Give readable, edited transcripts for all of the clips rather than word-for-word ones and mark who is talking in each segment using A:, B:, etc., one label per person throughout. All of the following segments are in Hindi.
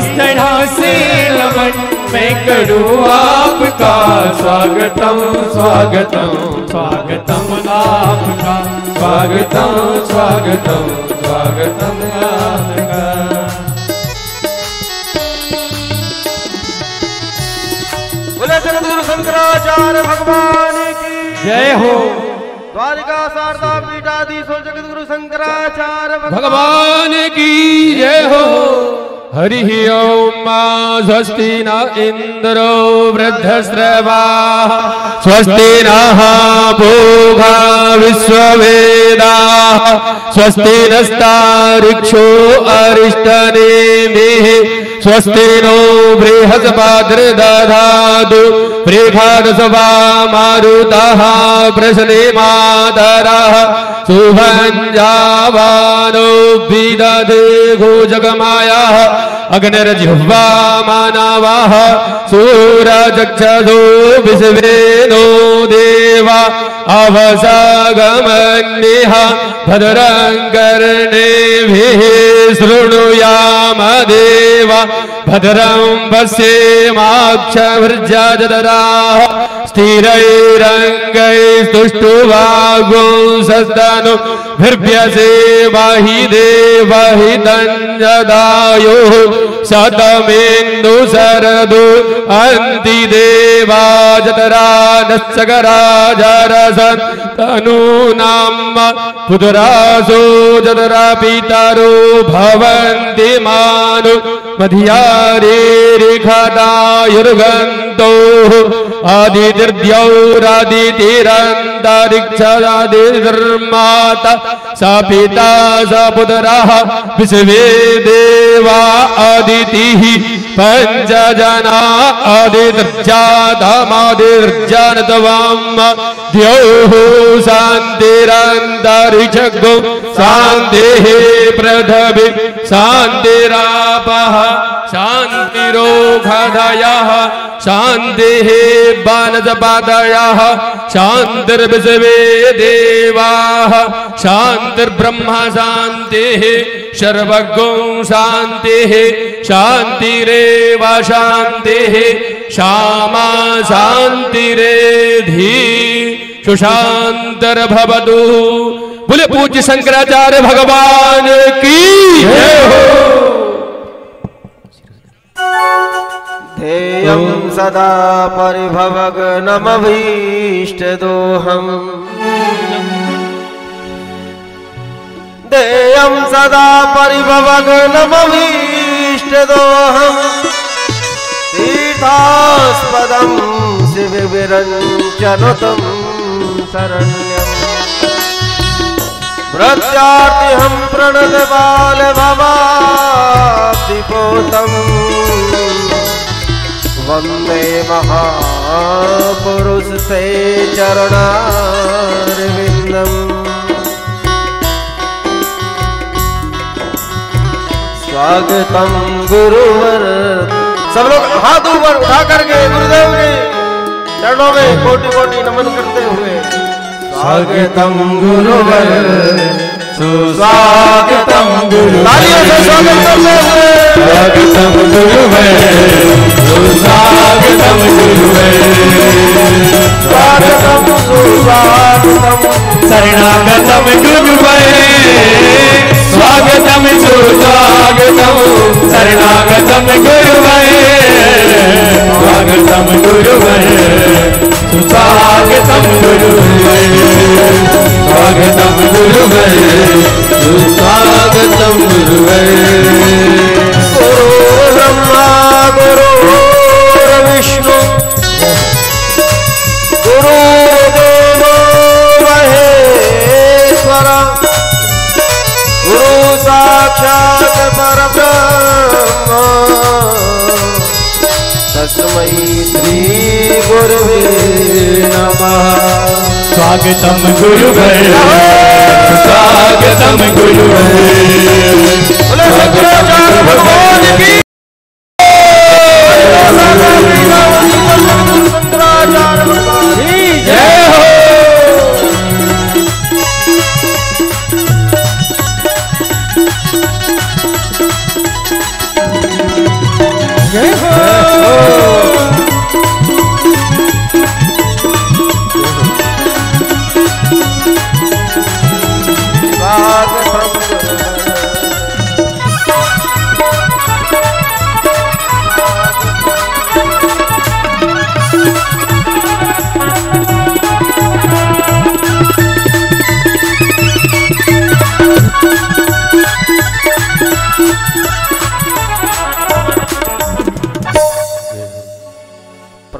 A: इस तरह से लवन मैं करूँ आपका स्वागतम स्वागतम स्वागतम आपका स्वागतम स्वागतम स्वागतम आपका।
B: बोले जगद्गुरु शंकराचार्य भगवान की
A: जय हो।
B: द्वारिका शारदा पीठाधीश्वर जगद्गुरु शंकराचार्य
A: भगवान की जय हो। हरि ओम स्वस्ति न इंद्रो वृद्धश्रवाः स्वस्ति नः पूषा विश्ववेदाः स्वस्ति नस्तार्क्ष्यो अरिष्टनेमिः स्वस्ति नो बृहस्पतिर्दधातु बृहस्पतिर्वा मारुतः वृषणिमातरः शुभञ्जावानो विदधे घोजगमायाः अग्निर्जिह्वा मानवः सूरचक्षुषो विश्वेनो देवा अवसागमन्यः भद्रं कर्णेभिः शृणुयाम देवा भद्रं पश्येमाक्षभिर्यजत्राः स्थिरैरङ्गैस्तुष्टुवागुंसस्तनुभिर्व्यसेवाहि देवहितं जदायुः शतमेन्दु शरदु अन्ति देवा जतरा नश्चकराजरसन् तनूनां पुत्रासो जतरा पितरो भवन्ति मानु मध्यारेरिखदायुर्गन्तोः आदितिर्द्यौरादितिरन्तरिक्षादिर्माता स पिता स पुत्रः विश्वे देवा अदितिः पञ्चजना अदितिर्जातमदिर्जनत्वं द्यौः शान्तिरन्तरिक्षगो शान्तिः पृथिवी शान्तिरापः शान्तिरोषधयः शान्तिः वनस्पतयः शान्तिर्विश्वे देवाः शान्तिर्ब्रह्म शान्तिः सर्वगो शान्तिः शान्तिरेव शान्तिः श्यामा शान्तिरेधि सुशान्तिर्भवतु। बोले पूज्य शंकराचार्य भगवान की जय हो।
B: ध्येयं सदा परिभवग्नमभीष्टदोहम् ध्येयं सदा परिभवग्नमभीष्टदोहम् तीर्थास्पदं शिवविरञ्चनुतं शरण्यम् प्रत्यार्तिहं प्रणतबालभवाब्धिपोतम् वन्दे महापुरुषते चरणारविन्दम् स्वागतम गुरुवर। सब लोग हाथ ऊपर उठा करके गुरुदेव के चरणों में कोटि कोटि नमन करते हुए स्वागतम गुरुवर सुस्वागतम गुरुवर। तालियों से स्वागत करते हुए स्वागतम गुरुवर सुस्वागतम गुरुवर स्वागतम सुस्वागतम
A: शरणागतम गुरुवर स्वागतम सुस्वागतम शरणागतम गुरुवर स्वागतम गुरुवर सुस्वागतम गुरुवर स्वागतम गुरुवर सुस्वागतम गुरुवर।
B: गुरु ब्रह्मा गुरु विष्णु गुरु देवो महेश्वर गुरु साक्षात् परब्रह्म तस्मै श्री गुरुवे नमः।
A: स्वागतम गुरुवर स्वागतम गुरुवर
B: शंकराचार्य भगवान की शंकराचार्य भगवान की जय हो।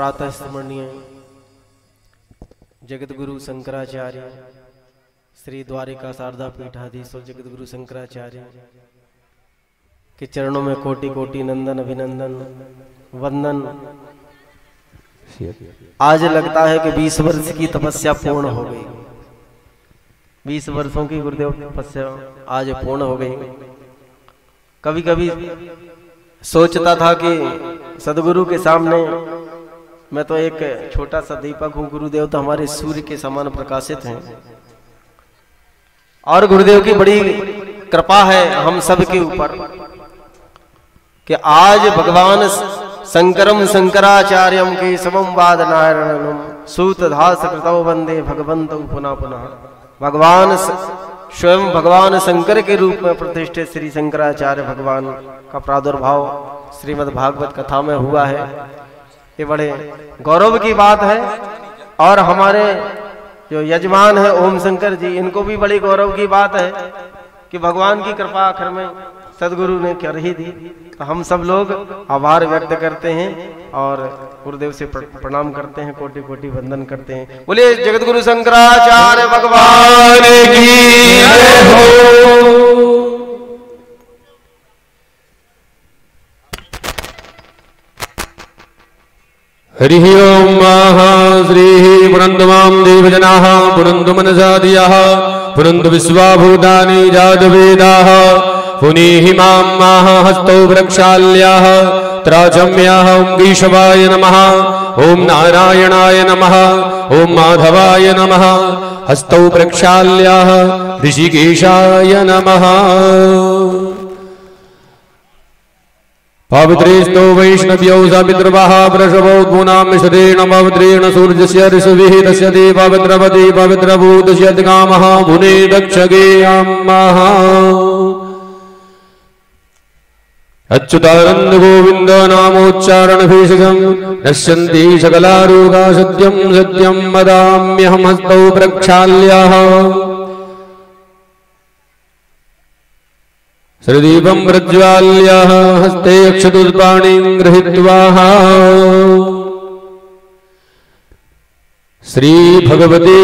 B: प्रातः स्मरणीय जगत गुरु शंकराचार्य श्री द्वारिका शारदा पीठाधीश और जगत गुरु शंकराचार्य के चरणों में कोटि कोटि नंदन अभिनंदन वंदन। आज लगता है कि 20 वर्ष की तपस्या पूर्ण हो गई। 20 वर्षों की गुरुदेव तपस्या आज पूर्ण हो गई। कभी कभी सोचता था कि सदगुरु के सामने मैं तो एक छोटा सा दीपक हूँ, गुरुदेव तो हमारे सूर्य के समान प्रकाशित हैं और गुरुदेव की बड़ी कृपा है हम सब के ऊपर कि आज भगवान शंकरम शंकराचार्यम के समम वाद नारायणम सूतधास कृतौ वंदे भगवंतौ पुनः पुनः। भगवान स्वयं भगवान शंकर के रूप में प्रतिष्ठित श्री शंकराचार्य भगवान का प्रादुर्भाव श्रीमद् भागवत कथा में हुआ है। ये बड़े गौरव की बात है और हमारे जो यजमान है ओम शंकर जी, इनको भी बड़ी गौरव की बात है कि भगवान की कृपा आखिर में सदगुरु ने कर ही दी। तो हम सब लोग आभार व्यक्त करते हैं और गुरुदेव से प्रणाम करते हैं, कोटि कोटि वंदन करते हैं। बोलिए जगत गुरु शंकराचार्य भगवान की जय हो।
A: हरि ओम श्री पुरंदमां देवजनाः पुरंदु मनसा दियाः पुरंदु विश्वाभूतानि जातवेदाः पुनीहि मां हस्तौ प्रक्षाल्याः त्राचम्याः ओं केशवाय नमः ओं नारायणाय नमः ओं माधवाय नमः हस्तौ प्रक्षाल्याः ऋषिकेशाय नमः। पवित्रेस्तो वैष्णव्यौ सापितृवाः वृषभौ गुणामिषदेण पवित्रेण सूर्यस्य ऋषभिः तस्य ते पवित्रवते पवित्रभूतस्य कामः भुने दक्षगेयामः। अच्युतानंद गोविंद नामोच्चारण भेषजं नश्यन्ति सकला रोगा सत्यं सत्यं वदाम्यहं हस्तौ प्रक्षाल्याः श्रीदीपं प्रज्वाल्य हस्ते अक्षतुष्पाणिं गृहीत्वा श्री भगवते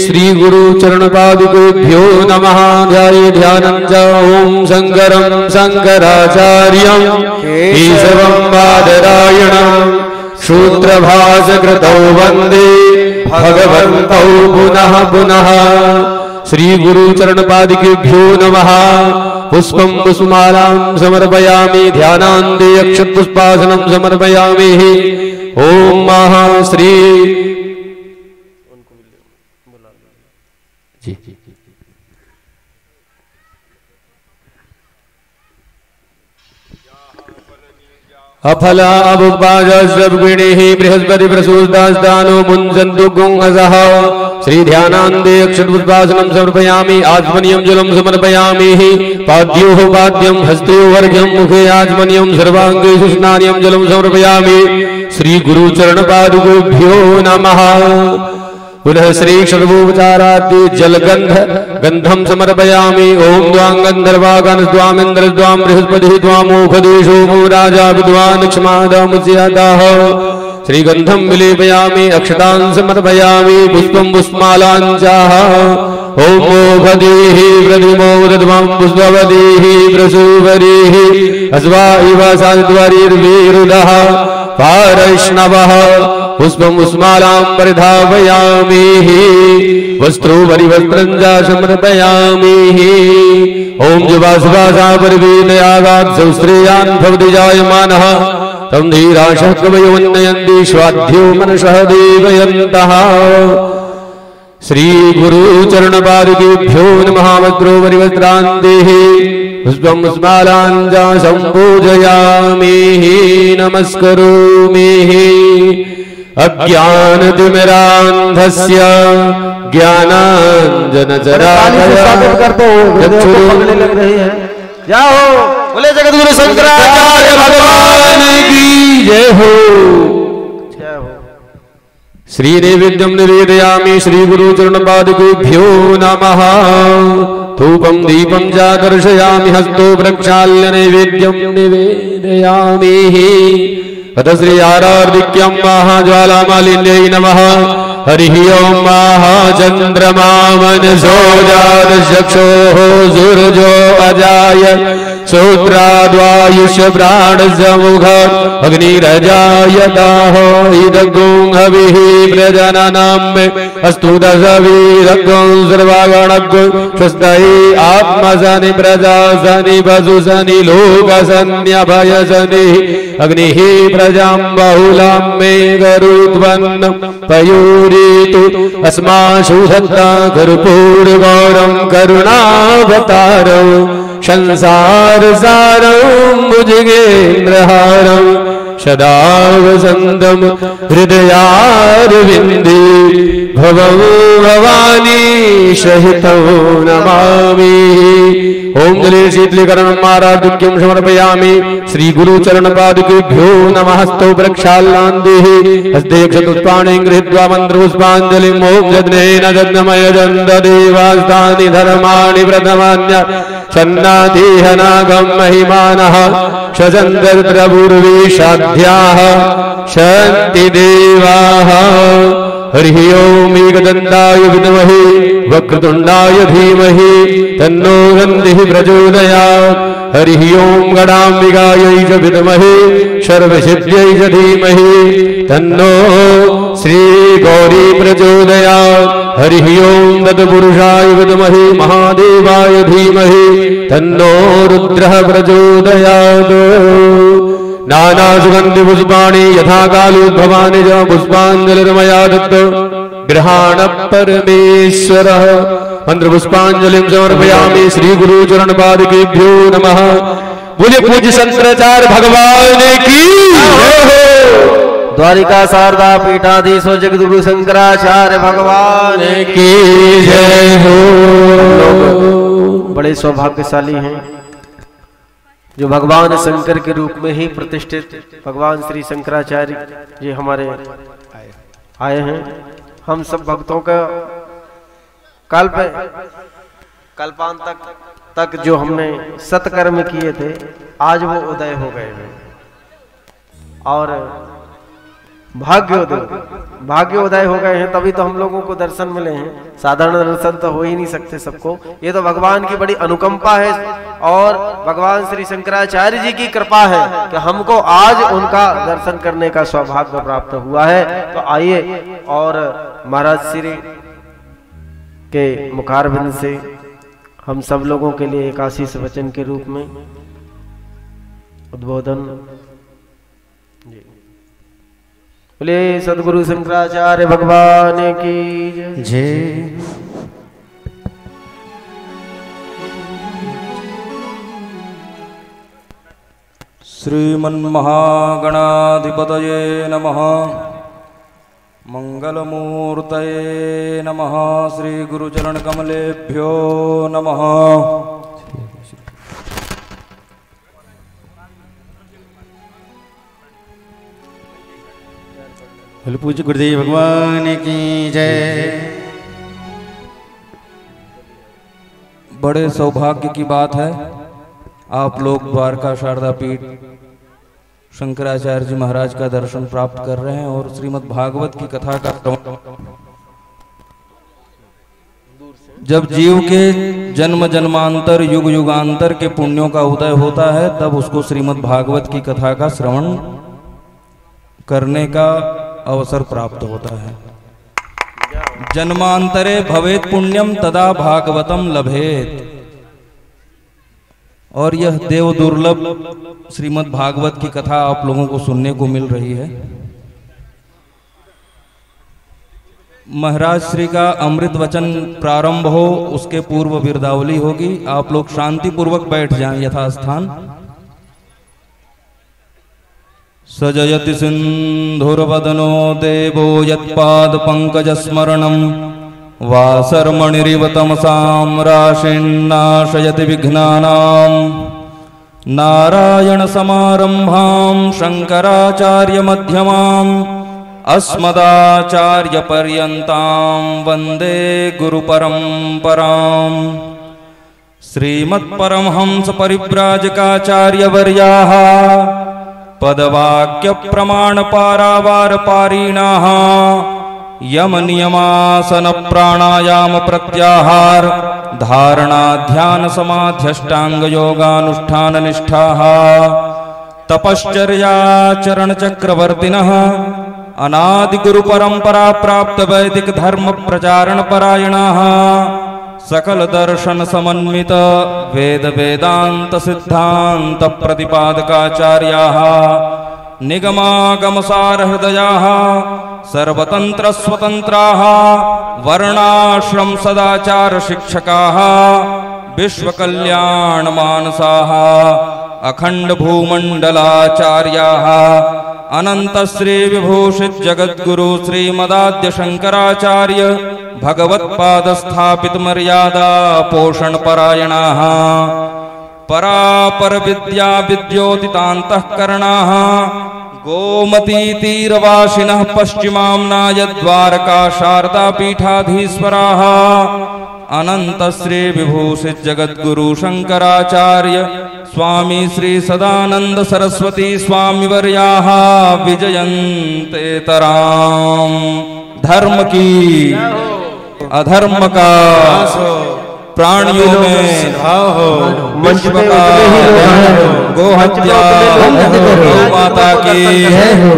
A: श्री गुरु चरण पादुकेभ्यो नमः। ध्याये ध्यानं च ओं शंकरं शंकराचार्यं केशवं बादरायणं सूत्रभासकृतौ वन्दे भगवन्तौ पुनः पुनः। श्री गुरु चरण पादुकेभ्यो नमः। पुष्पं पुष्पमालां समर्पयामि ध्यानान्ते अक्षत पुष्पासनं समर्पयामि। ओम श्री जी अफला अभुक्पाजस्वगुणिः बृहस्पति प्रसूदास्तानो मुञ्चन्तु गुंहसः। श्री ध्यानान्ते अक्षतपुष्पासनं समर्पयामि आत्मनियं जलं समर्पयामि। पाद्योः पाद्यं हस्तयोः अर्घ्यं मुखे आत्मनियं सर्वाङ्गेषु स्नान्यं जलं समर्पयामि। श्री गुरुचरण पादुकेभ्यो नमः। पुनः श्री षड्भुपचाराद्य जलगंध गंधम समर्पयामि। ओम द्वां गंधर्वागण द्वामिंद्र द्वां बृहस्पति द्वामोपदेशो मो राजा विद्वान् क्षमादामुच्यताः। श्री गंधम विलेपयामि अक्षतान् समर्पयामि पुष्पं पुष्पमालाञ्चाः। ओम मोघदेः प्रतिमोदध्वं पुष्पवदेः प्रसूवरेः अस्वा इव साद्वरीर्वीरुदः पारैष्णवः पुष्पं पुष्पमालां परिधावयामि वस्त्रोपरिवस्त्रं च समर्पयामि। ओम जुवासुवासा परिवीतयागात् सौश्रेयान् भवति जायमानः तं धीराशः कवयो उन्नयन्ति स्वाध्यो मनसः देवयन्तः। श्री गुरु चरण पादुकेभ्यो नमः। वस्त्रोपरिवस्त्रान्तेः पुष्पं पुष्पमालां च सम्पूजयामि नमस्करोमि। अज्ञानतिमिरान्धस्य ज्ञानाञ्जनशलाकया
B: जाओ बोले जगत गुरु शंकराचार्य भगवान की
A: जय हो। श्री नैवेद्यं निवेदयामि श्री गुरु चरण पादुकेभ्यो नमः। धूपं दीपं च दर्शयामि हस्तो प्रक्षाल्य नैवेद्यं निवेदयामि। हतश्री आरार्धिक्यं महाज्वालामालिन्यै नमः। हरिः ओं महाचन्द्रमा मनसो जातचक्षुः सूर्यो अजाय श्रोत्राद्वायुष्य प्राणसमुखात् अग्निरजायताः इदगुं हविः प्रजननां मे अस्तु दशवीरगुं सर्वागणगुं स्वस्ति आत्मसनि प्रजासनि पशुसनि लोकसन्यभयसनि अग्निः प्रजां बहुलां मे करुत्वन्नं पयूरीतु अस्मासु सत्ता कर्पूरगौरं करुणावतारम् संसार सारं भुजगेन्द्रहारं सदा वसन्तं हृदयारविन्दे भवं भवानी सहितं नमामि। ओम जले शीतलीकरणं आराध्यं समर्पयामि। श्री गुरु चरण पादुकेभ्यो नमः। स्तौ प्रक्षालनान्दिः हस्ते क्षतुष्पाणिं गृहीत्वा मन्त्रपुष्पाञ्जलिं ओम यज्ञेन यज्ञमय देवास्तानि धर्माणि प्रथमान्य सन्नाथीह नागं महिमानः शजन्तर्प्रभुर्विषाध्याः शन्ति देवाः। हरिः ओम एकदन्ताय विद्महे वक्रतुण्डाय धीमहि तन्नो दन्तिः प्रचोदयात्। हरिः ओम गणाम्बिकायै च विद्महे सर्वसिद्ध्यै च धीमहि तन्नो श्रीगौरी प्रचोदयात्। हरिः ओम तत्पुरुषाय विद्महे महादेवाय धीमहि तन्नो रुद्रः प्रचोदयात्। नाना सुगंधि पुष्पाणि यथा कालोद्भवानि च पुष्पाञ्जलिर्मया दत्त गृहाण परमेश्वरः। मंत्र पुष्पाञ्जलिं समर्पयामि। श्री गुरु चरण पादुकेभ्यो नमः। बोले पूज्य शंकराचार्य भगवान की जय हो।
B: द्वारिका शारदा पीठाधीश्वर जगद्गुरु शंकराचार्य भगवान
A: की जय हो।
B: बड़े सौभाग्यशाली हैं जो भगवान शंकर के रूप में ही प्रतिष्ठित भगवान श्री शंकराचार्य जी हमारे आए हैं। हम सब भक्तों का कल्पांत तक जो हमने सत्कर्म किए थे आज वो उदय हो गए हैं और भाग्योदय हो गए हैं, तभी तो हम लोगों को दर्शन मिले हैं। साधारण दर्शन तो हो ही नहीं सकते सबको। ये तो भगवान की बड़ी अनुकंपा है और भगवान श्री शंकराचार्य जी की कृपा है कि हमको आज उनका दर्शन करने का सौभाग्य प्राप्त हुआ है। तो आइए और महाराज श्री के मुखारबिंद से हम सब लोगों के लिए एक आशीष वचन के रूप में उद्बोधन। बोले सद्गुरु शंकराचार्य भगवान की जय।
C: श्रीमन्महागणाधिपतये नमः। मंगलमूर्तये नमः। श्री गुरुचरण कमलेभ्यो नमः।
D: पूज्य गुरुदेव भगवान की जय।
C: बड़े सौभाग्य की बात है आप लोग द्वारका शारदा पीठ शंकराचार्य जी महाराज का दर्शन प्राप्त कर रहे हैं और श्रीमद् भागवत की कथा का जब जीव के जन्म जन्मांतर युग युगांतर के पुण्यों का उदय होता है तब उसको श्रीमद् भागवत की कथा का श्रवण करने का अवसर प्राप्त होता है। जन्मांतरे भवेत पुण्यम तदा भागवतम लभेत। और यह देव दुर्लभ श्रीमद् भागवत की कथा आप लोगों को सुनने को मिल रही है। महाराज श्री का अमृत वचन प्रारंभ हो उसके पूर्व बिरदावली होगी। आप लोग शांति पूर्वक बैठ जाएं यथास्थान। सजयति सिंधुर्वदनो देवो यत्पाद पंकज स्मरणं वासर्मणिरिव तमसां राशिन्नाशयति विघ्नानां। नारायण समारंभां शंकराचार्य मध्यमाम् अस्मदाचार्य पर्यन्तां वन्दे गुरुपरम्पराम्। श्रीमत्परमहंस परिव्राजकाचार्यवर्याः पदवाक्य प्रमाण पारावार पारीणाः यम नियमासन प्राणायाम प्रत्याहार धारणा ध्यान समाध्यष्टांग योगानुष्ठान निष्ठाः तपश्चर्याचरण चक्रवर्तिनः अनादि गुरु परंपरा प्राप्त वैदिक धर्म प्रचारण परायणाः सकल दर्शन समन्वित वेद वेदांत सिद्धांत प्रतिपादकाचार्याः निगमागम सार हृदयाः सर्वतंत्र स्वतंत्राः वर्णाश्रम सदाचार शिक्षकाः विश्व कल्याण मानसाः अखंड भूमंडलाचार्याः अनंत श्री विभूषित जगद्गुरु श्रीमदाद्य शंकराचार्य भगवत्पाद स्थापित मर्यादा पोषण परायणाः परापर विद्या विद्योतितान्तःकरणाः गोमती तीरवासिनः पश्चिमाम्नाय द्वारका शारदा पीठाधीश्वराः अनंत श्री विभूषित जगद्गुरु शंकराचार्य स्वामी श्री सदानंद सरस्वती स्वामी वर्याः विजयन्ते तराम। धर्म की अधर्म का प्राणियों में विश्व का गोहत्या गौ माता की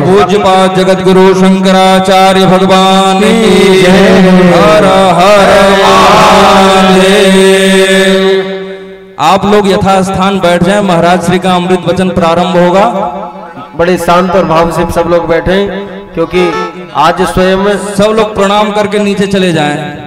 C: पूज्यपाद जगद्गुरु शंकराचार्य भगवान की हर हर महादेव। आप लोग यथास्थान बैठ जाएं, महाराज श्री का अमृत वचन प्रारंभ होगा।
B: बड़े शांत और भाव से सब लोग बैठे, क्योंकि आज स्वयं
C: सब लोग प्रणाम करके नीचे चले जाएं।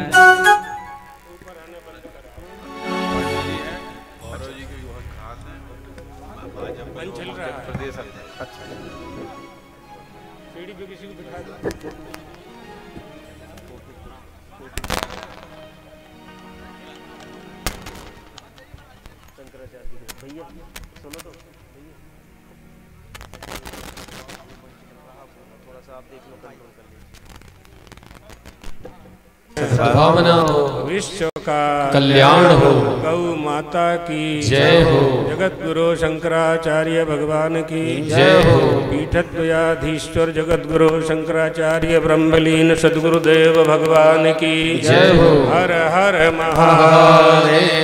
A: भावना हो,
E: विश्व का
A: कल्याण हो,
E: गौ माता की
A: जय हो,
E: जगत गुरु शंकराचार्य भगवान की
A: जय हो,
E: पीठद्वयाधीश्वर जगत गुरु शंकराचार्य ब्रह्मलीन सद्गुरुदेव भगवान की
A: जय हो।
E: हर हर महादेव।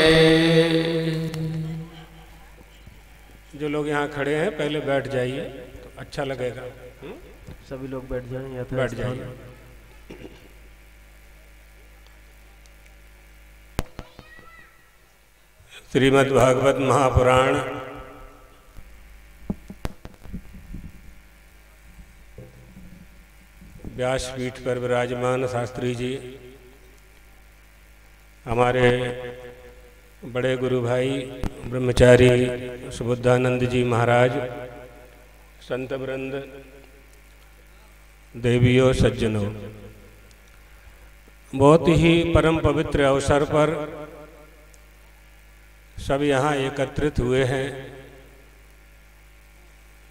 E: जो लोग यहाँ खड़े हैं पहले बैठ जाइए, तो अच्छा लगेगा।
B: सभी लोग बैठ जाएं या
E: बैठ जाइए। श्रीमद् भागवत महापुराण व्यासपीठ पर विराजमान शास्त्री जी, हमारे बड़े गुरु भाई ब्रह्मचारी सुबुद्धानंद जी महाराज, संत वृंद, देवियों, सज्जनों, बहुत ही परम पवित्र अवसर पर सब यहाँ एकत्रित हुए हैं।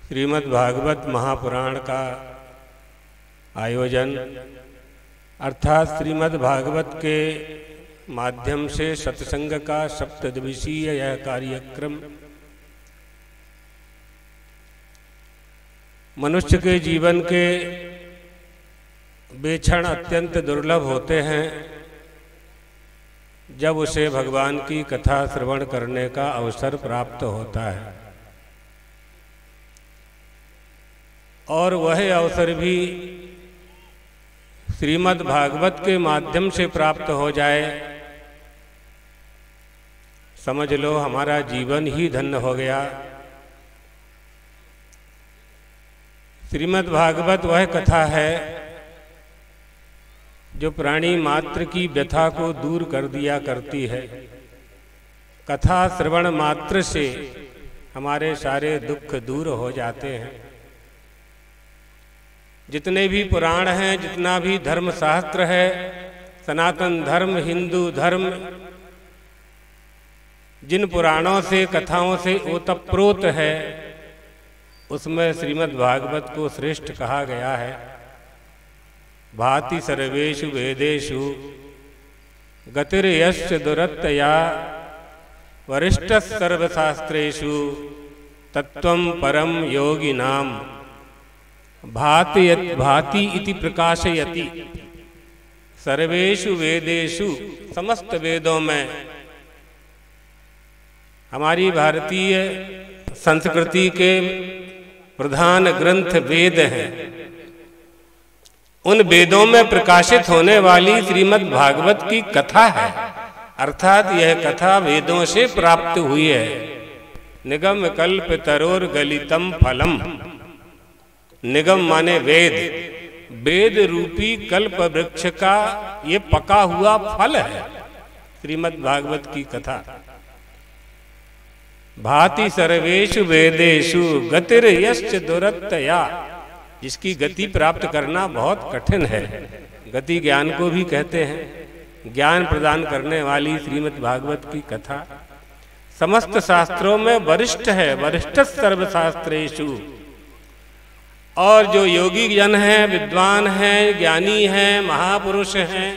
E: श्रीमद् भागवत महापुराण का आयोजन अर्थात श्रीमद् भागवत के माध्यम से सत्संग का सप्तदिवसीय यह कार्यक्रम मनुष्य के जीवन के बेक्षण अत्यंत दुर्लभ होते हैं जब उसे भगवान की कथा श्रवण करने का अवसर प्राप्त होता है, और वह अवसर भी श्रीमद् भागवत के माध्यम से प्राप्त हो जाए, समझ लो हमारा जीवन ही धन्य हो गया। श्रीमद् भागवत वह कथा है जो प्राणी मात्र की व्यथा को दूर कर दिया करती है। कथा श्रवण मात्र से हमारे सारे दुख दूर हो जाते हैं। जितने भी पुराण हैं, जितना भी धर्म शास्त्र है, सनातन धर्म, हिंदू धर्म, जिन पुराणों से कथाओं से ओतप्रोत है, उसमें श्रीमद् भागवत को श्रेष्ठ कहा गया है। भाति सर्वेषु वेदेषु गतिर्यस्य दुरत्तया वरिष्ठ सर्वशास्त्रेषु तत्वं परम योगिनां भाति इति प्रकाशयति। सर्वेषु वेदेषु, समस्त वेदों में, हमारी भारतीय संस्कृति के प्रधान ग्रंथ वेद हैं, उन वेदों में प्रकाशित होने वाली श्रीमद् भागवत की कथा है। अर्थात यह कथा वेदों से प्राप्त हुई है। निगम कल्प तरोर गलितम फलम। निगम माने वेद, वेद रूपी कल्प वृक्ष का ये पका हुआ फल है श्रीमद् भागवत की कथा। भाति सर्वेषु वेदेषु गतिर यश्च दुरत्तया। जिसकी गति प्राप्त करना बहुत कठिन है। गति ज्ञान को भी कहते हैं। ज्ञान प्रदान करने वाली श्रीमद् भागवत की कथा समस्त शास्त्रों में वरिष्ठ है, वरिष्ठ सर्वशास्त्रेषु। और जो योगी जन हैं, विद्वान हैं, ज्ञानी हैं, महापुरुष हैं,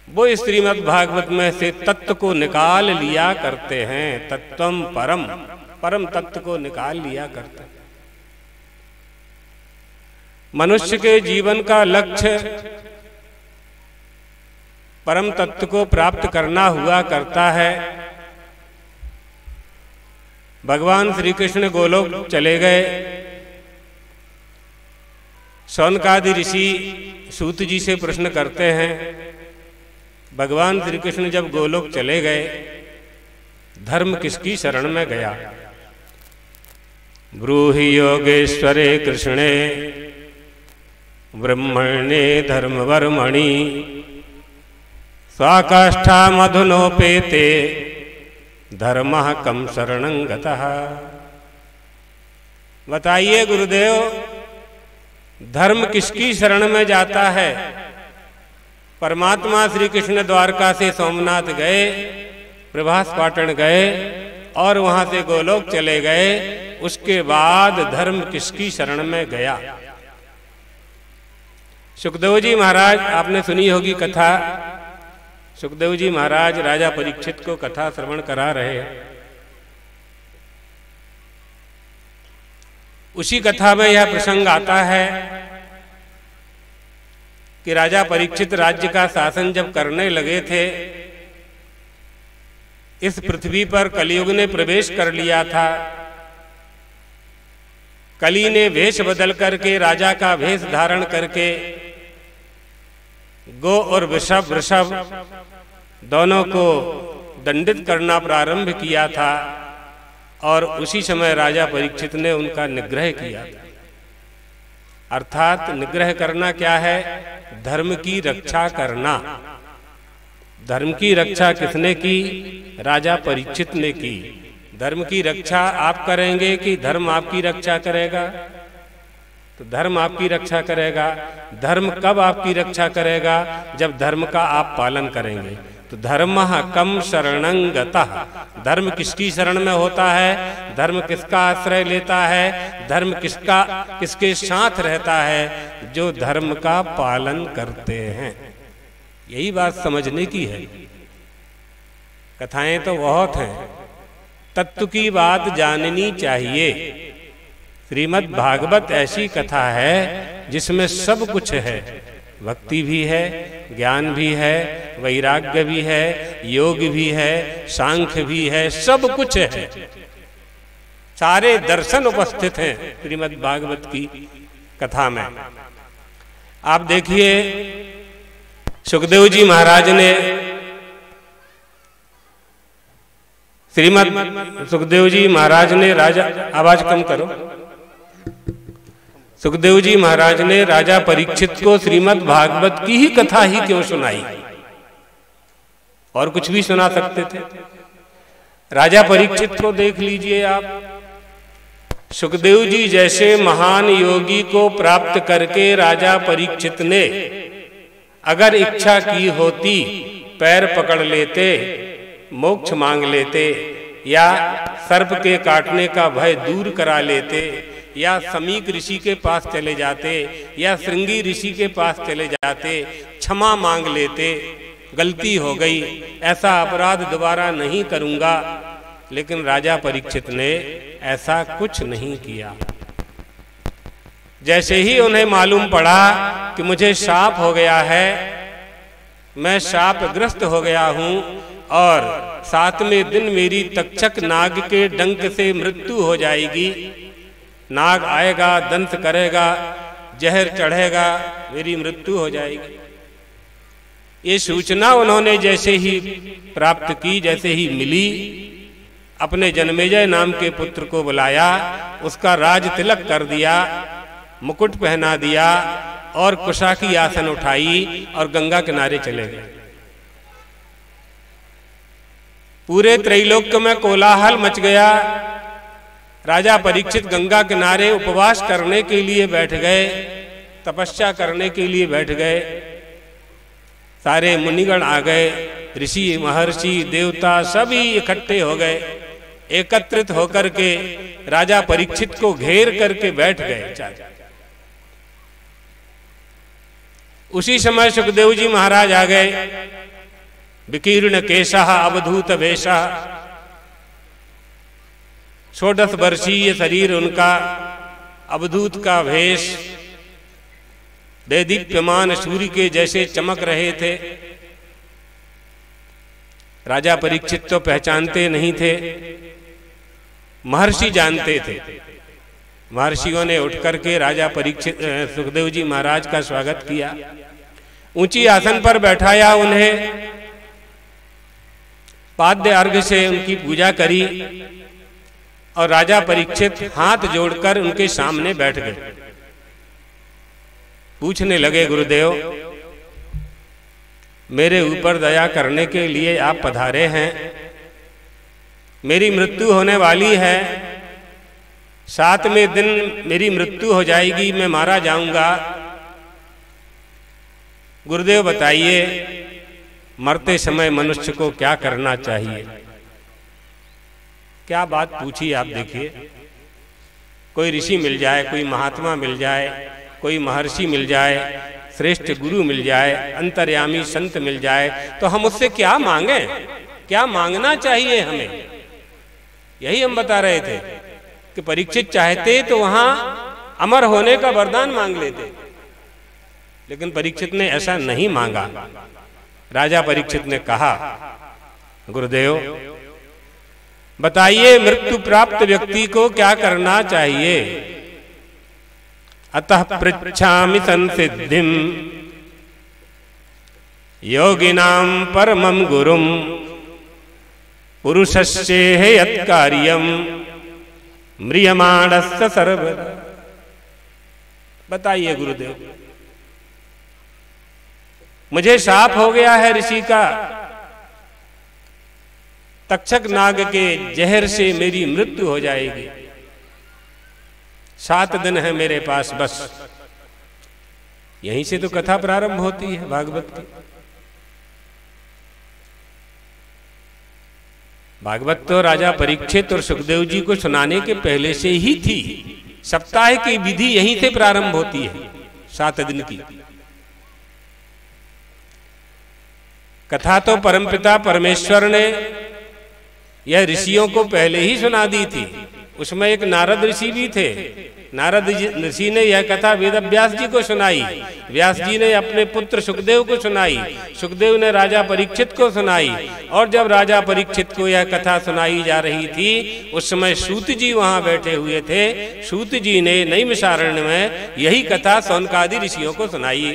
E: वो इस श्रीमद् भागवत में से तत्व को निकाल लिया करते हैं। तत्वम परम, परम तत्व को निकाल लिया करते हैं। मनुष्य के जीवन का लक्ष्य परम तत्व को प्राप्त करना हुआ करता है। भगवान श्री कृष्ण गोलोक चले गए। शौनकादि ऋषि सूत जी से प्रश्न करते हैं, भगवान श्री कृष्ण जब गोलोक चले गए, धर्म किसकी शरण में गया? ब्रूहि योगेश्वरे कृष्णे ब्रह्मणे धर्मवर्मणि स्वाकाष्ठा मधुनोपेते धर्मः कम शरणं गतः। बताइए गुरुदेव, धर्म किसकी शरण में जाता है? परमात्मा श्री कृष्ण द्वारका से सोमनाथ गए, प्रभास पाटन गए और वहां से गोलोक चले गए। उसके बाद धर्म किसकी शरण में गया? सुखदेव जी महाराज, आपने सुनी होगी कथा। सुखदेव जी महाराज राजा परीक्षित को कथा श्रवण करा रहे हैं। उसी कथा में यह प्रसंग आता है कि राजा परीक्षित राज्य का शासन जब करने लगे थे, इस पृथ्वी पर कलियुग ने प्रवेश कर लिया था। कली ने वेश बदल करके, राजा का वेश धारण करके गो और वृषभ दोनों को दंडित करना प्रारंभ किया था। और उसी समय राजा परीक्षित ने उनका निग्रह किया था। अर्थात निग्रह करना क्या है? धर्म की रक्षा करना। धर्म की रक्षा किसने की? राजा परीक्षित ने की। धर्म की रक्षा आप करेंगे कि धर्म आपकी रक्षा करेगा? तो धर्म आपकी रक्षा करेगा। धर्म कब आपकी रक्षा करेगा? जब धर्म का आप पालन करेंगे। तो धर्मः कम शरणं गतः। धर्म किसकी शरण में होता है? धर्म किसका आश्रय लेता है? धर्म किसके साथ रहता है? जो धर्म का पालन करते हैं। यही बात समझने की है। कथाएं तो बहुत हैं, तत्व की बात जाननी चाहिए। श्रीमद् भागवत ऐसी कथा है जिसमें सब कुछ है। भक्ति भी है, ज्ञान भी है, वैराग्य भी है, योग भी है, सांख्य भी है, सब कुछ है। सारे दर्शन उपस्थित हैं श्रीमद् भागवत की कथा में। आप देखिए, सुखदेव जी महाराज ने सुखदेव जी महाराज ने राजा, आवाज कम करो। सुखदेव जी महाराज ने राजा परीक्षित को श्रीमद् भागवत की ही कथा ही क्यों सुनाई? और कुछ भी सुना सकते थे। राजा परीक्षित को देख लीजिए आप। सुखदेव जी जैसे महान योगी को प्राप्त करके राजा परीक्षित ने अगर इच्छा की होती, पैर पकड़ लेते, मोक्ष मांग लेते, या सर्प के काटने का भय दूर करा लेते, या समीक ऋषि के पास चले जाते, या श्रृंगी ऋषि के पास चले जाते, क्षमा मांग लेते, गलती हो गई, ऐसा अपराध दोबारा नहीं करूंगा, लेकिन राजा परीक्षित ने ऐसा कुछ नहीं किया। जैसे ही उन्हें मालूम पड़ा कि मुझे शाप हो गया है, मैं शापग्रस्त हो गया हूं और 7वें दिन मेरी तक्षक नाग के डंक से मृत्यु हो जाएगी, नाग आएगा, दंत करेगा, जहर चढ़ेगा, मेरी मृत्यु हो जाएगी। ये सूचना उन्होंने जैसे ही प्राप्त की, जैसे ही मिली, अपने जन्मेजय नाम के पुत्र को बुलाया, उसका राज तिलक कर दिया, मुकुट पहना दिया और कुशा की आसन उठाई और गंगा किनारे चले गए। पूरे त्रैलोक्य में कोलाहल मच गया। राजा परीक्षित गंगा किनारे उपवास करने के लिए बैठ गए, तपस्या करने के लिए बैठ गए। सारे मुनिगण आ गए, ऋषि महर्षि देवता सभी इकट्ठे हो गए, एकत्रित होकर के राजा परीक्षित को घेर करके बैठ गए। उसी समय सुखदेव जी महाराज आ गए, विकीर्ण केशः अवधूत वेशः, 16 वर्षीय शरीर उनका, अवधूत का वेश, देदीप्यमान सूर्य के जैसे चमक रहे थे। राजा परीक्षित तो पहचानते नहीं थे, महर्षि जानते थे। महर्षियों ने उठकर के राजा परीक्षित सुखदेव जी महाराज का स्वागत किया, ऊंची आसन पर बैठाया, उन्हें पाद्य अर्घ्य से उनकी पूजा करी और राजा परीक्षित हाथ जोड़कर उनके सामने बैठ गए। पूछने लगे, गुरुदेव मेरे ऊपर दया करने के लिए आप पधारे हैं, मेरी मृत्यु होने वाली है, 7वें दिन मेरी मृत्यु हो जाएगी, मैं मारा जाऊंगा। गुरुदेव बताइए मरते समय मनुष्य को क्या करना चाहिए? क्या बात पूछी आप देखिए। कोई ऋषि मिल जाए, कोई महात्मा मिल जाए, कोई महर्षि मिल जाए, श्रेष्ठ गुरु मिल जाए, अंतर्यामी संत मिल जाए, तो हम उससे क्या मांगे? क्या मांगना चाहिए हमें? यही हम बता रहे थे कि परीक्षित चाहते तो वहां अमर होने का वरदान मांग लेते, लेकिन परीक्षित ने ऐसा नहीं मांगा। राजा परीक्षित ने कहा, गुरुदेव बताइए मृत्यु प्राप्त व्यक्ति को क्या करना चाहिए? अतः पृच्छामि संसिद्धिम योगिनां परमं गुरुम पुरुषस्येह यत्कार्यं म्रियमाणस्य सर्वदा। बताइए गुरुदेव, मुझे शाप हो गया है ऋषि का, तक्षक नाग के जहर से मेरी मृत्यु हो जाएगी, 7 दिन है मेरे पास बस। यहीं से तो कथा प्रारंभ होती है भागवत की। भागवत तो राजा परीक्षित और सुखदेव जी को सुनाने के पहले से ही थी। सप्ताह की विधि यहीं से प्रारंभ होती है, 7 दिन की कथा तो परमपिता परमेश्वर ने यह ऋषियों को पहले ही सुना दी थी। उसमें एक नारद ऋषि भी थे। नारद ऋषि ने यह कथा वेद व्यास जी को सुनाई, व्यास जी ने अपने पुत्र सुखदेव को सुनाई, सुखदेव ने राजा परीक्षित को सुनाई। और जब राजा परीक्षित को यह कथा सुनाई जा रही थी, उस समय सूत जी वहां बैठे हुए थे। सूत जी ने नैमिषारण्य में यही कथा सौनकादि ऋषियों को सुनाई।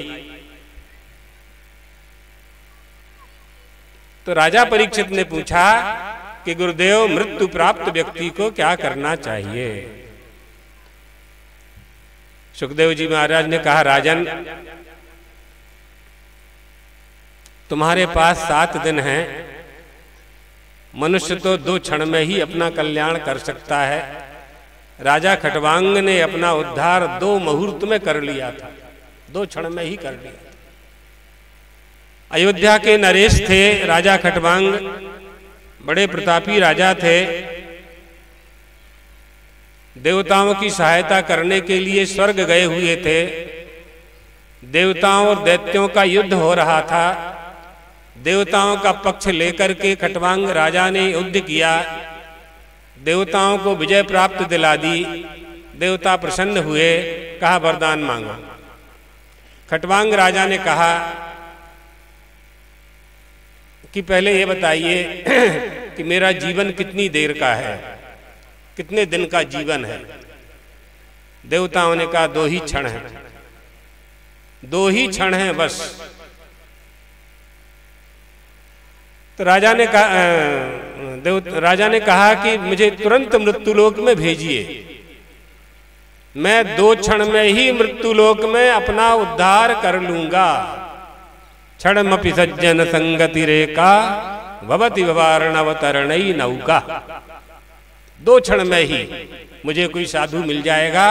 E: तो राजा परीक्षित ने पूछा कि गुरुदेव मृत्यु प्राप्त व्यक्ति को क्या करना चाहिए? सुखदेव जी महाराज ने कहा, राजन तुम्हारे पास 7 दिन हैं, मनुष्य तो 2 क्षण में ही अपना कल्याण कर सकता है। राजा खटवांग ने अपना उद्धार 2 मुहूर्त में कर लिया था, 2 क्षण में ही कर लिया। अयोध्या के नरेश थे राजा खटवांग, बड़े प्रतापी राजा थे। देवताओं की सहायता करने के लिए स्वर्ग गए हुए थे। देवताओं और दैत्यों का युद्ध हो रहा था। देवताओं का पक्ष लेकर के खटवांग राजा ने युद्ध किया। देवताओं को विजय प्राप्त दिला दी। देवता प्रसन्न हुए, कहा वरदान मांगो। खटवांग राजा ने कहा कि पहले ये बताइए कि मेरा जीवन कितनी देर का है, कितने दिन का जीवन है। देवताओं ने कहा 2 ही क्षण हैं, 2 ही क्षण हैं बस। तो राजा ने कहा कि मुझे तुरंत मृत्युलोक में भेजिए, मैं 2 क्षण में ही मृत्युलोक में अपना उद्धार कर लूंगा। क्षणमपि सज्जन संगति रेखा भवति वारणवतरणई नौका। 2 क्षण में ही मुझे कोई साधु मिल जाएगा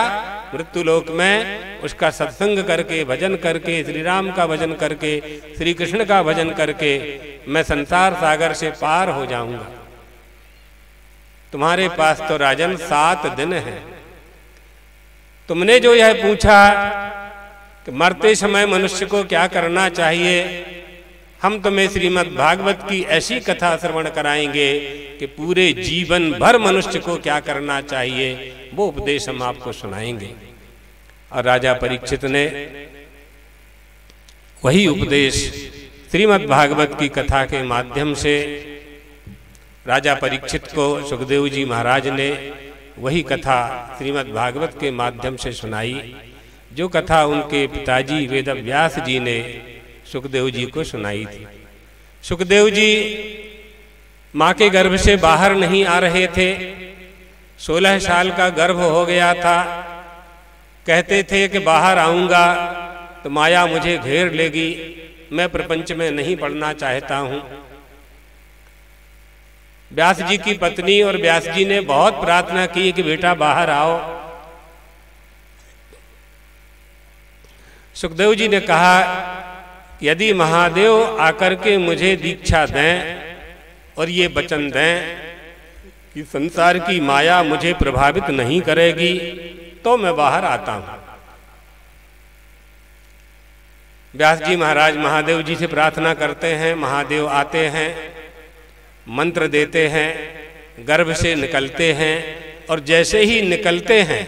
E: मृत्युलोक में, उसका सत्संग करके, भजन करके, श्री राम का भजन करके, श्री कृष्ण का भजन करके मैं संसार सागर से पार हो जाऊंगा। तुम्हारे पास तो राजन 7 दिन है। तुमने जो यह पूछा कि मरते समय मनुष्य को क्या करना चाहिए, हम तुम्हें श्रीमद् भागवत की ऐसी कथा श्रवण कराएंगे कि पूरे जीवन भर मनुष्य को क्या करना चाहिए वो उपदेश हम आपको सुनाएंगे। और राजा परीक्षित ने वही उपदेश श्रीमद् भागवत की कथा के माध्यम से राजा परीक्षित को सुखदेव जी महाराज ने वही कथा श्रीमद् भागवत के माध्यम से सुनाई, जो कथा उनके पिताजी वेदव्यास जी ने सुखदेव जी को सुनाई थी। सुखदेव जी माँ के गर्भ से बाहर नहीं आ रहे थे, 16 साल का गर्भ हो गया था। कहते थे कि बाहर आऊंगा तो माया मुझे घेर लेगी, मैं प्रपंच में नहीं पड़ना चाहता हूं। व्यास जी की पत्नी और व्यास जी ने बहुत प्रार्थना की कि बेटा बाहर आओ। सुखदेव जी ने कहा यदि महादेव आकर के मुझे दीक्षा दें और ये वचन दें कि संसार की माया मुझे प्रभावित नहीं करेगी तो मैं बाहर आता हूं। व्यास जी महाराज महादेव जी से प्रार्थना करते हैं, महादेव आते हैं, मंत्र देते हैं, गर्भ से निकलते हैं और जैसे ही निकलते हैं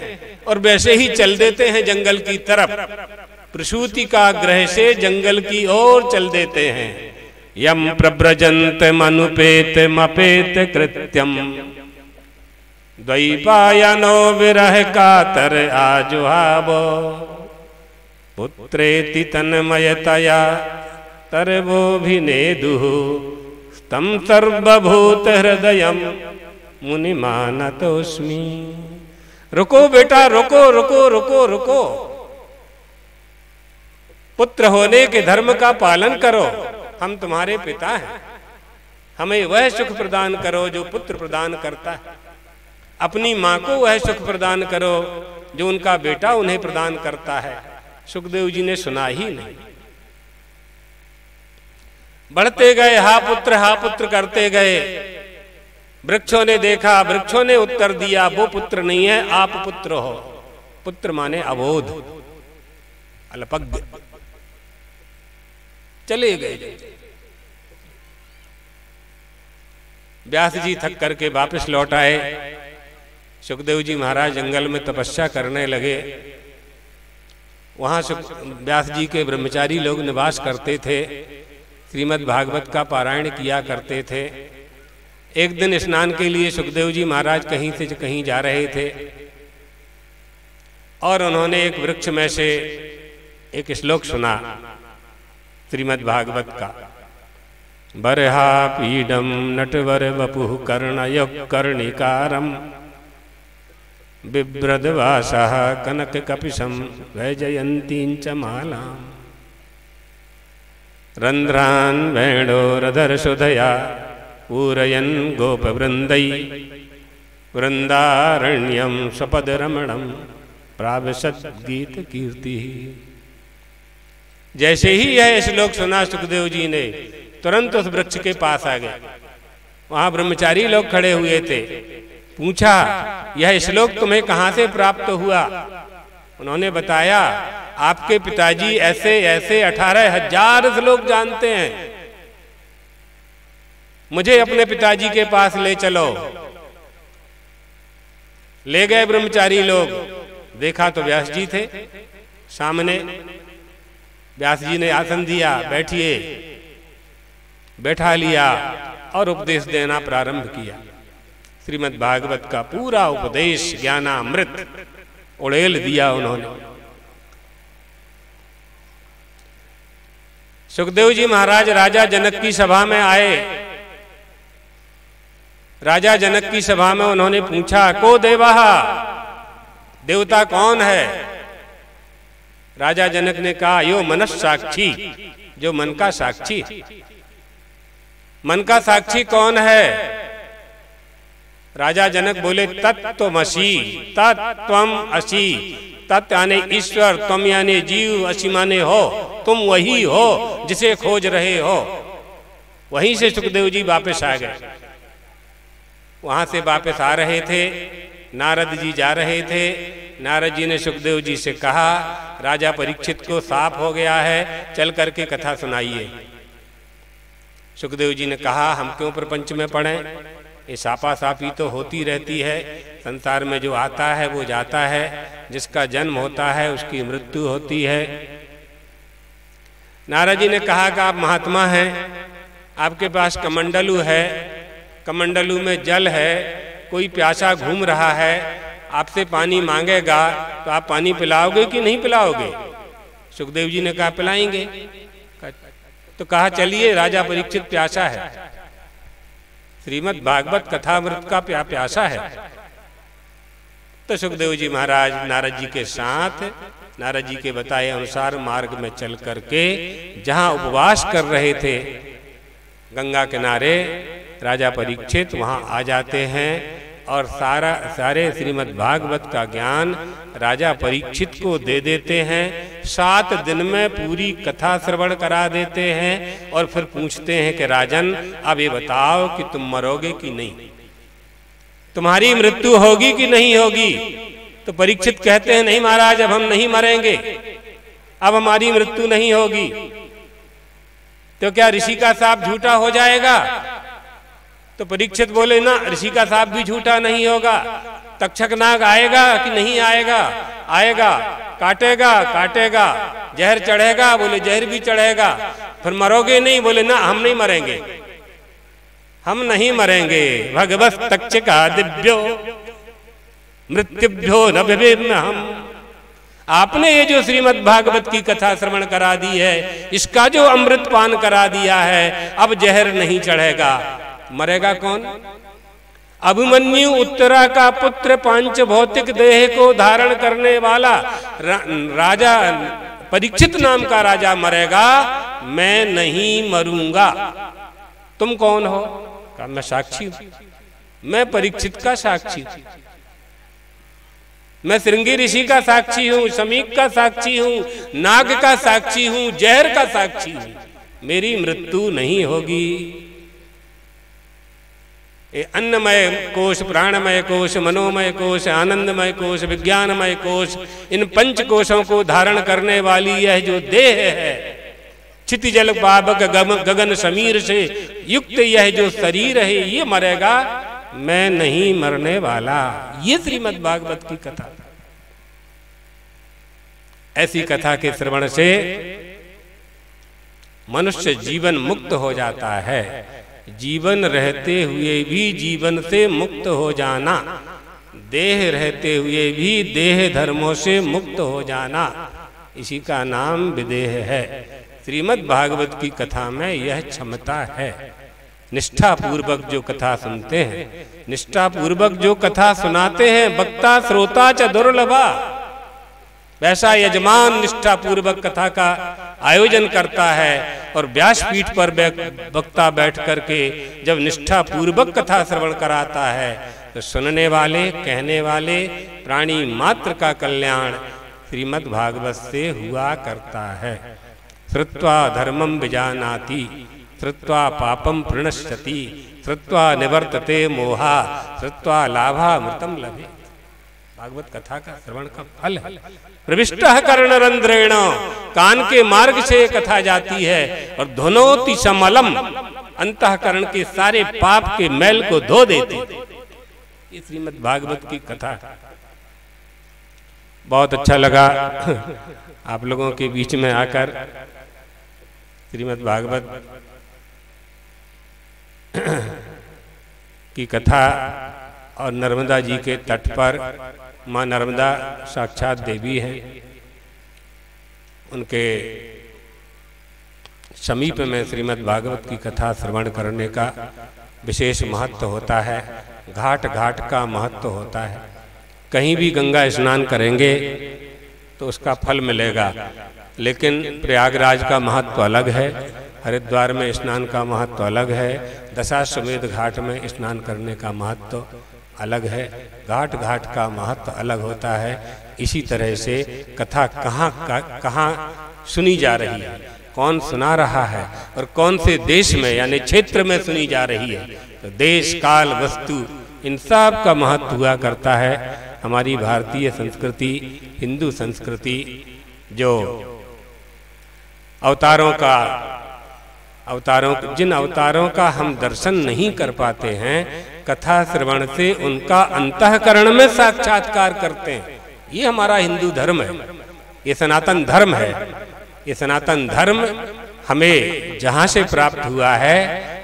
E: और वैसे ही चल देते हैं जंगल की तरफ। प्रसूति का ग्रह से जंगल की ओर चल देते हैं। यम प्रव्रजंत मनुपेत मपेत कृत्यम द्वैपायनो विरह कातर आजुहावो पुत्रेति तन्मयतया तरवोभिनेदुः तं सर्वभूत हृदयम मुनिमानतोस्मि। रुको बेटा, रुको रुको रुको रुको, पुत्र होने के धर्म का पालन करो। हम तुम्हारे पिता हैं, हमें वह सुख प्रदान करो जो पुत्र प्रदान करता है। अपनी माँ को वह सुख प्रदान करो जो उनका बेटा उन्हें प्रदान करता है। सुखदेव जी ने सुना ही नहीं, बढ़ते गए, हा पुत्र करते गए। वृक्षों ने देखा, वृक्षों ने उत्तर दिया वो पुत्र नहीं है, आप पुत्र हो। पुत्र माने अबोध, अल्पज्ञ। चले गए। व्यास जी थक करके वापस लौट आए। सुखदेव जी महाराज जंगल में तपस्या करने लगे। वहां व्यास जी के ब्रह्मचारी लोग निवास करते थे, श्रीमद् भागवत का पारायण किया करते थे। एक दिन स्नान के लिए सुखदेव जी महाराज कहीं से कहीं जा रहे थे और उन्होंने एक वृक्ष में से एक श्लोक सुना श्रीमद् भागवत का। बरहा पीडम नटवर वपुः कर्णयोग कर्णिकारम बिभ्रदवासः कनक कपिशम वैजयंतीं च मालाम् रंध्रान् वेणोरधर सुधया पूरयन् गोपवृन्दै वृंदारण्यं स्वपदरमणं प्राविशत् गीत कीर्ति। जैसे ही यह श्लोक सुना सुखदेव जी ने तुरंत उस वृक्ष के पास आ गए। वहां ब्रह्मचारी लोग खड़े हुए थे। पूछा यह श्लोक तुम्हें कहां से प्राप्त हुआ? उन्होंने बताया आपके पिताजी ऐसे ऐसे 18,000 श्लोक जानते हैं, मुझे अपने पिताजी के पास ले चलो। ले गए ब्रह्मचारी लोग, देखा तो व्यास जी थे सामने। व्यास जी ने आसन दिया, बैठिए, बैठा लिया और उपदेश देना प्रारंभ किया। श्रीमद् भागवत का पूरा उपदेश ज्ञानामृत उड़ेल दिया उन्होंने। सुखदेव जी महाराज राजा जनक की सभा में आए। राजा जनक की सभा में उन्होंने पूछा, को देवः, देवता कौन है? राजा जनक ने कहा, यो मनस साक्षी, जो मन का साक्षी। मन का साक्षी कौन है? राजा जनक बोले, तत्त्वमसि, तत्त्वम असि। तत् यानी ईश्वर, तुम यानी जीव, असि माने हो, तुम वही हो जिसे खोज रहे हो। वहीं से सुखदेव जी वापस आ गए। वहां से वापस आ रहे थे, नारद जी जा रहे थे। नारद जी ने सुखदेव जी से कहा, राजा परीक्षित को साफ हो गया है, चल करके कथा सुनाइए। सुखदेव जी ने कहा, हम क्यों प्रपंच में पड़े? ये सापा सापी तो होती रहती है। संसार में जो आता है वो जाता है, जिसका जन्म होता है उसकी मृत्यु होती है। नारद जी ने कहा कि आप महात्मा हैं, आपके पास कमंडलू है, कमंडलू में जल है, कोई प्यासा घूम रहा है, आपसे पानी मांगेगा तो आप पानी पिलाओगे कि नहीं पिलाओगे? सुखदेव जी ने कहा, पिलाएंगे। तो कहा, चलिए, राजा परीक्षित प्यासा है, श्रीमद् भागवत कथामृत का प्यासा है। तो सुखदेव जी महाराज नारद जी के साथ, नारद जी के बताए अनुसार मार्ग में चल करके जहां उपवास कर रहे थे गंगा किनारे, राजा परीक्षित वहां आ जाते हैं और सारे श्रीमद् भागवत का ज्ञान राजा परीक्षित को दे देते हैं। 7 दिन में पूरी कथा श्रवण करा देते हैं और फिर पूछते हैं कि राजन, अब ये बताओ कि तुम मरोगे कि नहीं, तुम्हारी मृत्यु होगी कि नहीं होगी? तो परीक्षित कहते हैं, नहीं महाराज, अब हम नहीं मरेंगे, अब हमारी मृत्यु नहीं होगी। तो क्या ऋषि का शाप झूठा हो जाएगा? तो परीक्षित बोले, ना, ऋषि का शाप भी झूठा नहीं होगा। तक्षक नाग आएगा कि नहीं आएगा? आएगा। काटेगा? काटेगा। जहर चढ़ेगा? बोले जहर भी चढ़ेगा। फिर मरोगे नहीं? बोले ना, हम नहीं मरेंगे, हम नहीं मरेंगे। भगवत तक्षका दिव्यो मृत्युभ्यो न विभिन्न हम। आपने ये जो श्रीमद् भागवत की कथा श्रवण करा दी है, इसका जो अमृत पान करा दिया है, अब जहर नहीं चढ़ेगा। मरेगा कौन? अभिमन्यु उत्तरा का पुत्र, पांच भौतिक देह को धारण करने वाला राजा परीक्षित नाम का राजा मरेगा, मैं नहीं मरूंगा। तुम कौन हो? कहा, मैं साक्षी हूं, मैं परीक्षित का साक्षी हूं, मैं श्रृंगी ऋषि का साक्षी हूं, समीक का साक्षी हूं, नाग का साक्षी हूं, जहर का साक्षी हूं। मेरी मृत्यु नहीं होगी। अन्नमय कोश, प्राणमय कोश, मनोमय कोश, आनंदमय कोश, विज्ञानमय कोश, इन 5 कोशों को धारण करने वाली यह जो देह है, क्षिति जल पावक गगन समीर से युक्त यह जो शरीर है, ये मरेगा, मैं नहीं मरने वाला। ये श्रीमद् भागवत की कथा। ऐसी कथा के श्रवण से मनुष्य जीवन मुक्त हो जाता है। जीवन रहते हुए भी जीवन से मुक्त हो जाना, देह रहते हुए भी देह धर्मों से मुक्त हो जाना, इसी का नाम विदेह है। श्रीमद् भागवत की कथा में यह क्षमता है। निष्ठा पूर्वक जो कथा सुनते हैं, निष्ठा पूर्वक जो कथा सुनाते हैं, वक्ता श्रोता च दुर्लभा, वैसा यजमान निष्ठा पूर्वक कथा का आयोजन करता है। और व्यासपीठ पर वक्ता बैठ करके जब निष्ठा पूर्वक कथा श्रवण कराता है, तो सुनने वाले, कहने वाले प्राणी मात्र का कल्याण श्रीमद् भागवत से हुआ करता है। श्रुत्वा धर्मं विजानाति, श्रुत्वा पापं प्रणश्यति, श्रुत्वा निवर्तते मोहा, श्रुत्वा लाभामृतं लभे। भागवत कथा का श्रवण का फल है। प्रविष्टः कर्णरंध्रेण, कान के मार्ग से कथा जाती है और धुनोति समलम, अंतःकरण के सारे पाप के मैल को धो देती। ये श्रीमद् भागवत की कथा बहुत अच्छा लगा आप लोगों के बीच में आकर श्रीमद् भागवत की कथा। और नर्मदा जी के तट पर माँ नर्मदा साक्षात देवी हैं, उनके समीप में श्रीमद् भागवत की कथा श्रवण करने का विशेष महत्व होता है। घाट घाट का महत्व होता है। कहीं भी गंगा स्नान करेंगे तो उसका फल मिलेगा, लेकिन प्रयागराज का महत्व अलग है, हरिद्वार में स्नान का महत्व अलग है, दशाश्वमेध घाट में स्नान करने का महत्व अलग है। घाट घाट का महत्व अलग होता है। इसी तरह से कथा कहाँ सुनी जा रही है, कौन सुना रहा है और कौन से देश में यानी क्षेत्र में सुनी जा रही है, तो देश काल वस्तु इन सब का महत्व हुआ करता है। हमारी भारतीय संस्कृति, हिंदू संस्कृति जो जिन अवतारों का हम दर्शन नहीं कर पाते हैं, कथा श्रवण से उनका अंतःकरण में साक्षात्कार करते हैं। ये हमारा हिंदू धर्म है, ये सनातन धर्म है। ये सनातन धर्म हमें जहाँ से प्राप्त हुआ है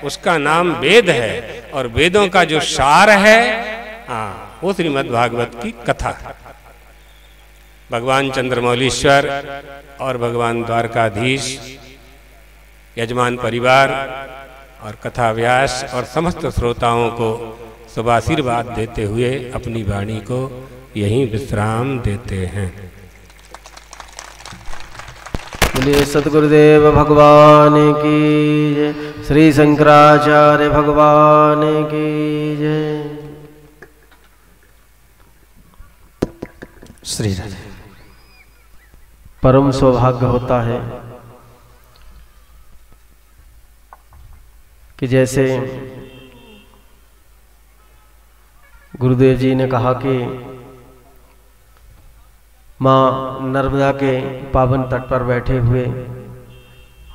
E: उसका नाम वेद है, और वेदों का जो सार है वो श्रीमद् भागवत की कथा है। भगवान चंद्रमौलीश्वर और भगवान द्वारकाधीश, यजमान परिवार और कथा व्यास और समस्त श्रोताओं को शुभ आशीर्वाद देते हुए अपनी वाणी को यहीं विश्राम देते हैं।
B: बोलिए सतगुरुदेव भगवान की जय, श्री शंकराचार्य भगवान की जय।
D: श्री राधे।
B: परम सौभाग्य होता है कि जैसे गुरुदेव जी ने कहा कि माँ नर्मदा के पावन तट पर बैठे हुए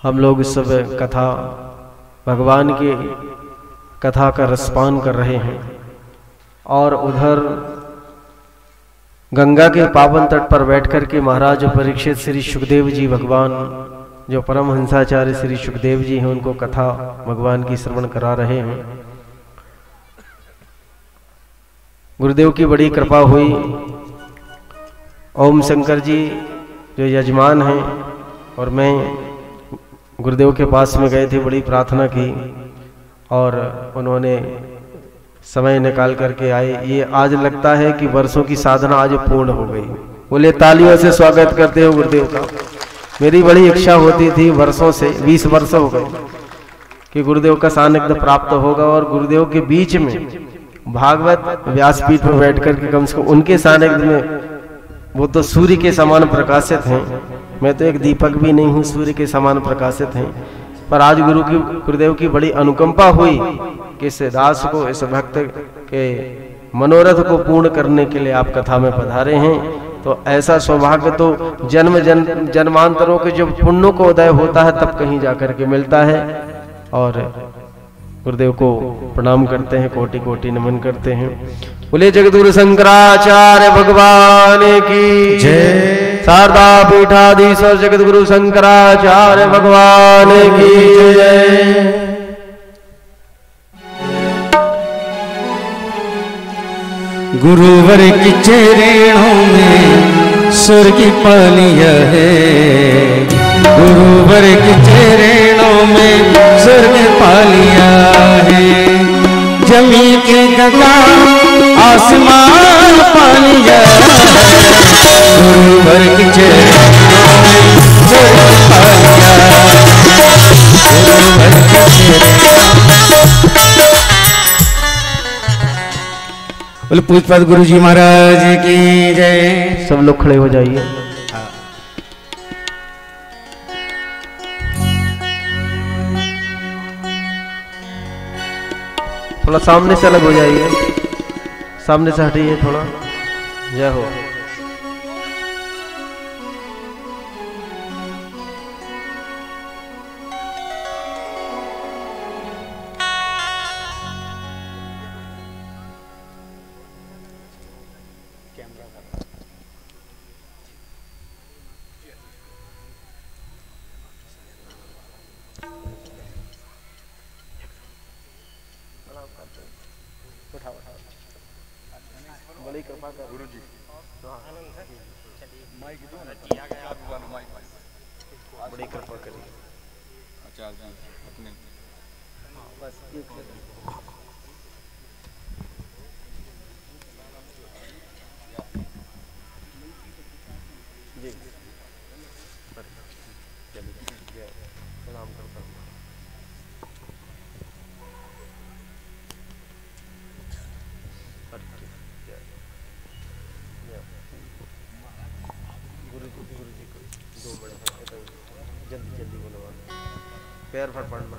B: हम लोग इस समय कथा, भगवान की कथा का रसपान कर रहे हैं, और उधर गंगा के पावन तट पर बैठकर के महाराज परीक्षित श्री सुखदेव जी, भगवान जो परमहंसाचार्य श्री सुखदेव जी हैं, उनको कथा भगवान की श्रवण करा रहे हैं। गुरुदेव की बड़ी कृपा हुई। ओम शंकर जी जो यजमान हैं और मैं गुरुदेव के पास में गए थे, बड़ी प्रार्थना की और उन्होंने समय निकाल करके आए। ये आज लगता है कि वर्षों की साधना आज पूर्ण हो गई। बोले तालियों से स्वागत करते हो गुरुदेव का। मेरी बड़ी इच्छा होती थी वर्षों से, 20 वर्ष हो गए कि गुरुदेव का सानिध्य प्राप्त होगा और गुरुदेव के बीच में भागवत व्यासपीठ पर बैठ करके कम से कम उनके सानिध्य में, वो तो सूर्य के समान प्रकाशित हैं, मैं तो एक दीपक भी नहीं हूँ, सूर्य के समान प्रकाशित हैं। पर आज गुरुदेव की बड़ी अनुकंपा हुई कि इस दास को, इस भक्त के मनोरथ को पूर्ण करने के लिए आप कथा में पधारे हैं। तो ऐसा सौभाग्य तो जन्मांतरों के जब पुण्यों को उदय होता है तब कहीं जाकर के मिलता है। और गुरुदेव को प्रणाम करते हैं, कोटि कोटि नमन करते हैं। बोले जगद्गुरु शंकराचार्य भगवान की जय। शारदा पीठाधीश्वर जगद्गुरु शंकराचार्य भगवान की जय।
C: गुरुवर की चरणों में स्वर्ग पालिया है, गुरुवर की चरणों में स्वर्ग पालिया है। जमीन के गगन आसमान पालिया है, गुरुवर की चरणों में स्वर्ग पालिया है, गुरुवर की बोले पूजपाद गुरु जी महाराज की जय।
B: सब लोग खड़े हो जाइए। थोड़ा सामने से अलग हो जाइए, सामने से हटिए थोड़ा। जय हो। बड़ी कृपा करिए। बस एक सेकंड। जी चलिए प्रणाम करता हूँ। गुरु जी को 2 मिनट जल्दी जल्दी बोलो। पैर पर पड़ना।